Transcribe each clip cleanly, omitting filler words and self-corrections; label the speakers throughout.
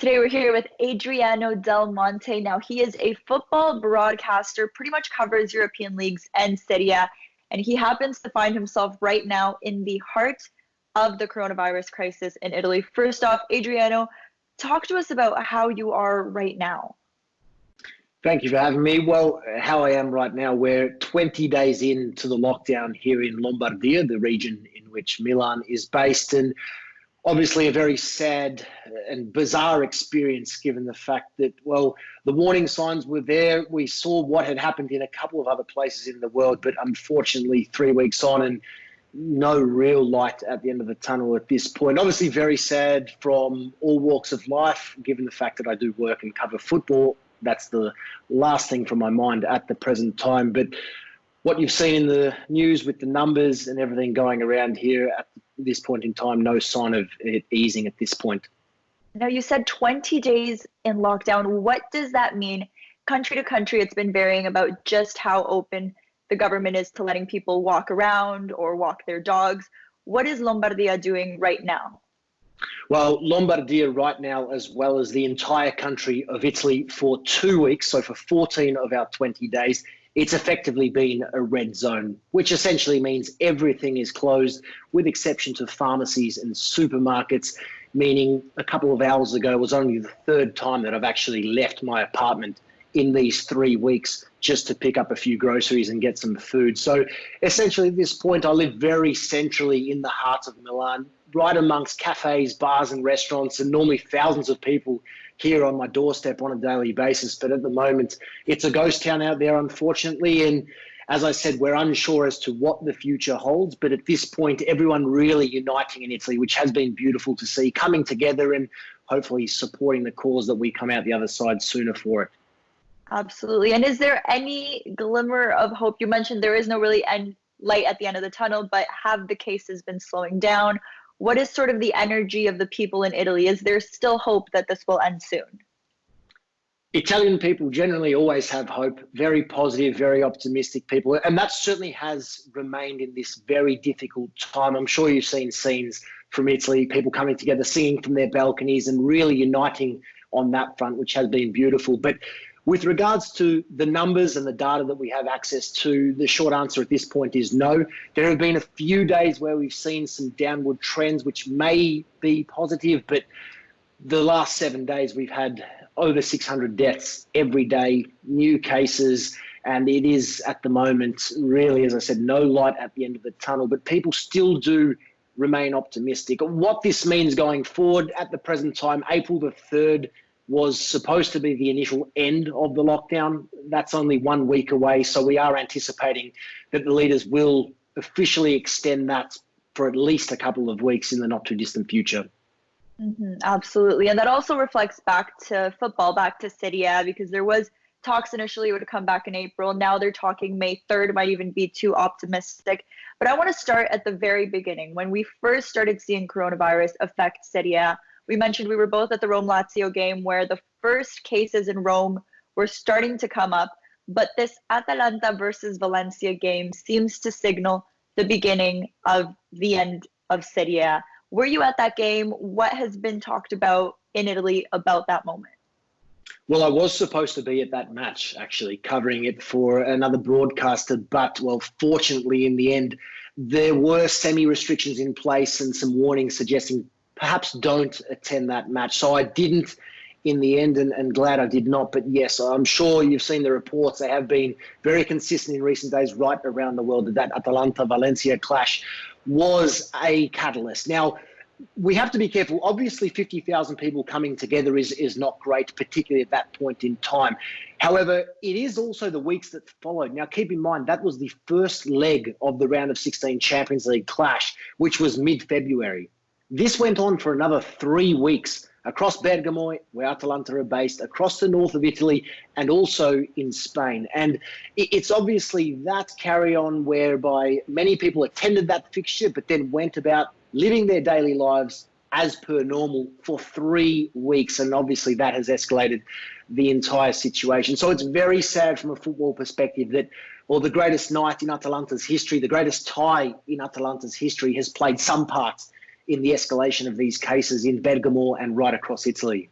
Speaker 1: Today we're here with Adriano Del Monte. Now he is a football broadcaster, pretty much covers European leagues and Serie A, and he happens to find himself right now in the heart of the coronavirus crisis in Italy. First off, Adriano, talk to us about how you are right now.
Speaker 2: Thank you for having me. Well, how I am right now, we're 20 days into the lockdown here in Lombardia, the region in which Milan is based, and obviously a very sad and bizarre experience given the fact that, well, the warning signs were there. We saw what had happened in a couple of other places in the world, but unfortunately 3 weeks on and no real light at the end of the tunnel at this point. Obviously very sad from all walks of life, given the fact that I do work and cover football. That's the last thing from my mind at the present time. But what you've seen in the news with the numbers and everything going around here at this point in time, no sign of it easing at this point.
Speaker 1: Now, you said 20 days in lockdown. What does that mean? Country to country, it's been varying about just how open the government is to letting people walk around or walk their dogs. What is Lombardia doing right now?
Speaker 2: Well, Lombardia right now, as well as the entire country of Italy, for 2 weeks, so for 14 of our 20 days, it's effectively been a red zone, which essentially means everything is closed with exception to pharmacies and supermarkets, meaning a couple of hours ago was only the third time that I've actually left my apartment in these 3 weeks just to pick up a few groceries and get some food. So essentially at this point, I live very centrally in the heart of Milan, right amongst cafes, bars and restaurants, and normally thousands of people here on my doorstep on a daily basis. But at the moment, it's a ghost town out there, unfortunately. And as I said, we're unsure as to what the future holds. But at this point, everyone really uniting in Italy, which has been beautiful to see, coming together and hopefully supporting the cause that we come out the other side sooner for it.
Speaker 1: Absolutely. And is there any glimmer of hope? You mentioned there is no really light at the end of the tunnel, but have the cases been slowing down? What is sort of the energy of the people in Italy? Is there still hope that this will end soon?
Speaker 2: Italian people generally always have hope, very positive, very optimistic people. And that certainly has remained in this very difficult time. I'm sure you've seen scenes from Italy, people coming together, singing from their balconies and really uniting on that front, which has been beautiful. But with regards to the numbers and the data that we have access to, the short answer at this point is no. There have been a few days where we've seen some downward trends, which may be positive, but the last 7 days we've had over 600 deaths every day, new cases, and it is at the moment really, as I said, no light at the end of the tunnel, but people still do remain optimistic. What this means going forward at the present time, April the 3rd, was supposed to be the initial end of the lockdown. That's only 1 week away. So we are anticipating that the leaders will officially extend that for at least a couple of weeks in the not too distant future.
Speaker 1: Absolutely. And that also reflects back to football, back to Serie A, because there was talks initially it would come back in April. Now they're talking May 3rd, might even be too optimistic. But I want to start at the very beginning. When we first started seeing coronavirus affect Serie A, we mentioned we were both at the Rome-Lazio game where the first cases in Rome were starting to come up, but this Atalanta versus Valencia game seems to signal the beginning of the end of Serie A. Were you at that game? What has been talked about in Italy about that moment?
Speaker 2: Well, I was supposed to be at that match, actually, covering it for another broadcaster, but, well, fortunately, in the end, there were semi-restrictions in place and some warnings suggesting perhaps don't attend that match. So I didn't in the end, and glad I did not. But yes, I'm sure you've seen the reports. They have been very consistent in recent days right around the world that Atalanta-Valencia clash was a catalyst. Now, we have to be careful. Obviously, 50,000 people coming together is not great, particularly at that point in time. However, it is also the weeks that followed. Now, keep in mind, that was the first leg of the round of 16 Champions League clash, which was mid-February. This went on for another 3 weeks across Bergamo, where Atalanta are based, across the north of Italy, and also in Spain. And it's obviously that carry-on whereby many people attended that fixture, but then went about living their daily lives as per normal for 3 weeks. And obviously that has escalated the entire situation. So it's very sad from a football perspective that, well, the greatest night in Atalanta's history, the greatest tie in Atalanta's history has played some part in the escalation of these cases in Bergamo and right across Italy.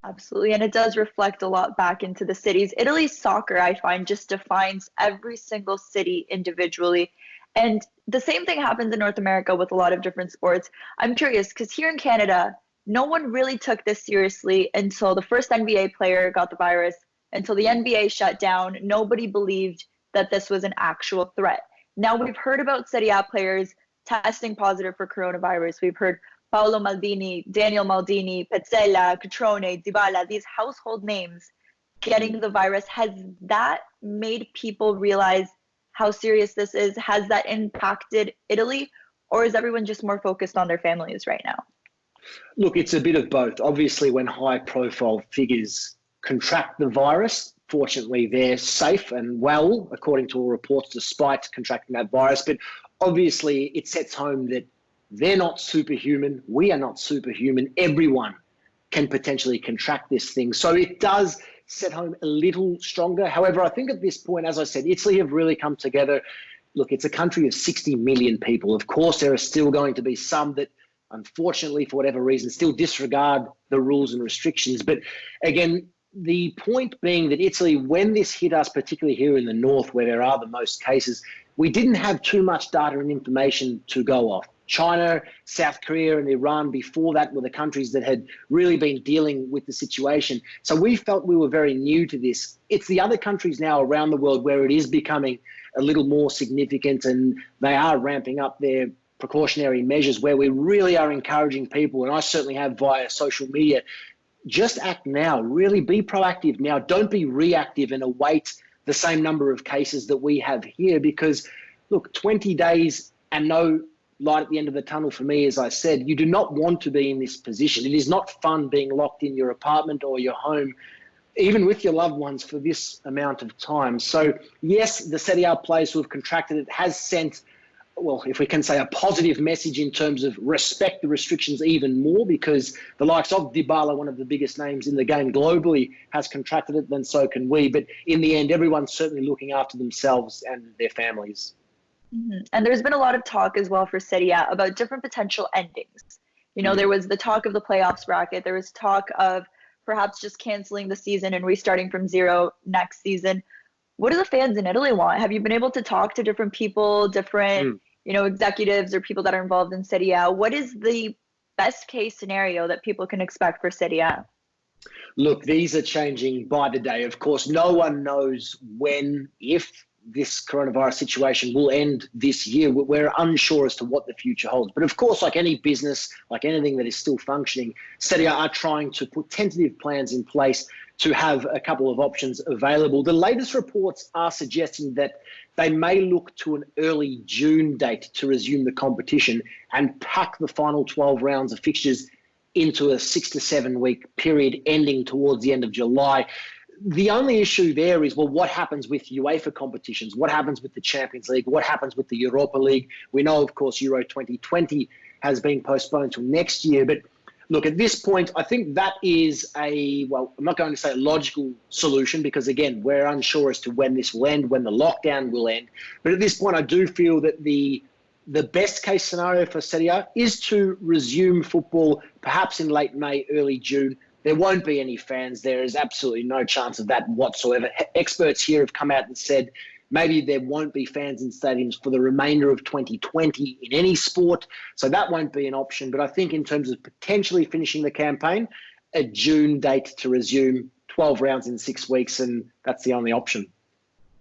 Speaker 1: Absolutely. And it does reflect a lot back into the cities. Italy's soccer, I find, just defines every single city individually. And the same thing happens in North America with a lot of different sports. I'm curious because here in Canada, no one really took this seriously until the first NBA player got the virus, until the NBA shut down. Nobody believed that this was an actual threat. Now we've heard about Serie A players testing positive for coronavirus. We've heard Paolo Maldini, Daniel Maldini, Pezzella, Cutrone, Dybala, these household names getting the virus. Has that made people realize how serious this is? Has that impacted Italy? Or is everyone just more focused on their families right now?
Speaker 2: Look, it's a bit of both. Obviously, when high-profile figures contract the virus, fortunately, they're safe and well, according to all reports, despite contracting that virus. But obviously, it sets home that they're not superhuman. We are not superhuman. Everyone can potentially contract this thing. So it does set home a little stronger. However, I think at this point, as I said, Italy have really come together. Look, it's a country of 60 million people. Of course, there are still going to be some that, unfortunately, for whatever reason, still disregard the rules and restrictions. But again, the point being that Italy, when this hit us, particularly here in the north where there are the most cases, we didn't have too much data and information to go off. China, South Korea, and Iran before that were the countries that had really been dealing with the situation. So we felt we were very new to this. It's the other countries now around the world where it is becoming a little more significant, and they are ramping up their precautionary measures where we really are encouraging people, and I certainly have via social media, just act now, really be proactive now. Don't be reactive and await the same number of cases that we have here, because look, 20 days and no light at the end of the tunnel for me, as I said, you do not want to be in this position. It is not fun being locked in your apartment or your home, even with your loved ones, for this amount of time. So yes, the Serie A players who have contracted it has sent, well, if we can say, a positive message in terms of respect the restrictions even more, because the likes of Dybala, one of the biggest names in the game globally, has contracted it, then so can we. But in the end, everyone's certainly looking after themselves and their families.
Speaker 1: Mm-hmm. And there's been a lot of talk as well for Serie A about different potential endings. You know, there was the talk of the playoffs bracket. There was talk of perhaps just canceling the season and restarting from zero next season. What do the fans in Italy want? Have you been able to talk to different people, different, executives or people that are involved in Serie A? What is the best case scenario that people can expect for Serie A?
Speaker 2: Look, these are changing by the day. Of course, no one knows when, if this coronavirus situation will end this year. We're unsure as to what the future holds. But of course, like any business, like anything that is still functioning, Serie A are trying to put tentative plans in place to have a couple of options available. The latest reports are suggesting that they may look to an early June date to resume the competition and pack the final 12 rounds of fixtures into a 6 to 7 week period ending towards the end of July. The only issue there is, well, what happens with UEFA competitions? What happens with the Champions League? What happens with the Europa League? We know, of course, Euro 2020 has been postponed till next year. But look, at this point, I think that is I'm not going to say a logical solution because, again, we're unsure as to when this will end, when the lockdown will end. But at this point, I do feel that the best case scenario for Serie A is to resume football perhaps in late May, early June. There won't be any fans. There is absolutely no chance of that whatsoever. Experts here have come out and said maybe there won't be fans in stadiums for the remainder of 2020 in any sport. So that won't be an option. But I think in terms of potentially finishing the campaign, a June date to resume, 12 rounds in 6 weeks, and that's the only option.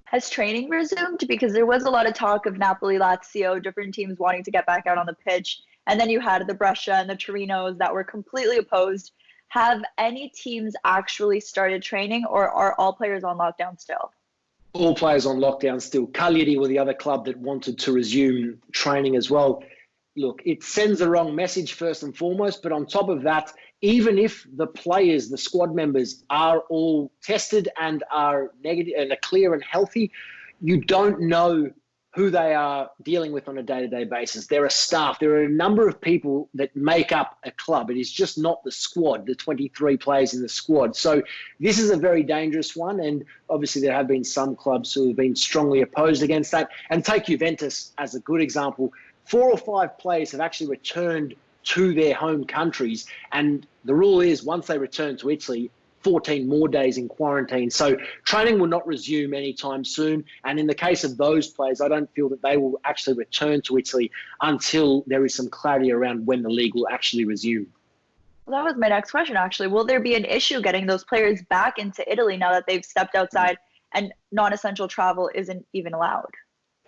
Speaker 1: Has training resumed? Because there was a lot of talk of Napoli, Lazio, different teams wanting to get back out on the pitch. And then you had the Brescia and the Torinos that were completely opposed. Have any teams actually started training, or are all players on lockdown still?
Speaker 2: All players on lockdown still. Cagliari were the other club that wanted to resume training as well. Look, it sends the wrong message first and foremost, but on top of that, even if the players, the squad members are all tested and are negative and are clear and healthy, you don't know who they are dealing with on a day-to-day basis. There are staff. There are a number of people that make up a club. It is just not the squad, the 23 players in the squad. So this is a very dangerous one. And obviously there have been some clubs who have been strongly opposed against that. And take Juventus as a good example. 4 or 5 players have actually returned to their home countries. And the rule is once they return to Italy, 14 more days in quarantine. So training will not resume anytime soon. And in the case of those players, I don't feel that they will actually return to Italy until there is some clarity around when the league will actually resume.
Speaker 1: Well, that was my next question, actually. Will there be an issue getting those players back into Italy now that they've stepped outside and non-essential travel isn't even allowed?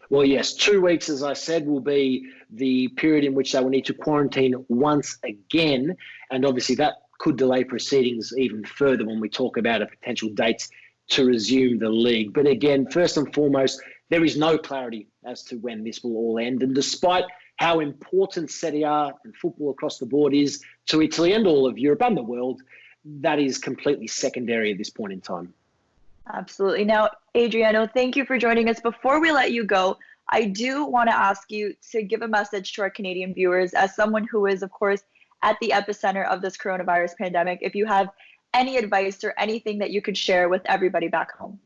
Speaker 2: Well, yes, 2 weeks, as I said, will be the period in which they will need to quarantine once again. And obviously that could delay proceedings even further when we talk about a potential date to resume the league. But again, first and foremost, there is no clarity as to when this will all end. And despite how important Serie A and football across the board is to Italy and all of Europe and the world, that is completely secondary at this point in time.
Speaker 1: Absolutely. Now, Adriano, thank you for joining us. Before we let you go, I do want to ask you to give a message to our Canadian viewers as someone who is, of course, at the epicenter of this coronavirus pandemic. If you have any advice or anything that you could share with everybody back home.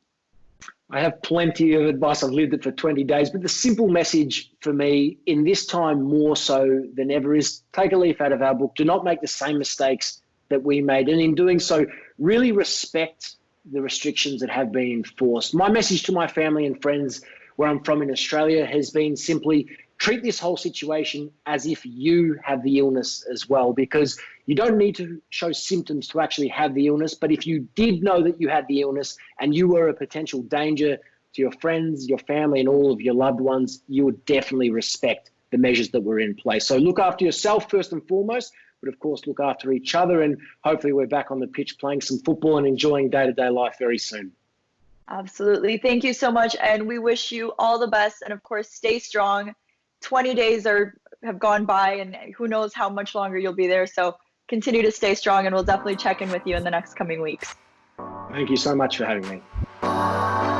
Speaker 2: I have plenty of advice. I've lived it for 20 days. But the simple message for me in this time more so than ever is take a leaf out of our book. Do not make the same mistakes that we made. And in doing so, really respect the restrictions that have been enforced. My message to my family and friends where I'm from in Australia has been simply treat this whole situation as if you have the illness as well, because you don't need to show symptoms to actually have the illness. But if you did know that you had the illness and you were a potential danger to your friends, your family, and all of your loved ones, you would definitely respect the measures that were in place. So look after yourself first and foremost, but of course look after each other. And hopefully we're back on the pitch playing some football and enjoying day-to-day life very soon.
Speaker 1: Absolutely. Thank you so much. And we wish you all the best. And of course, stay strong. 20 days have gone by and who knows how much longer you'll be there. So continue to stay strong and we'll definitely check in with you in the next coming weeks.
Speaker 2: Thank you so much for having me.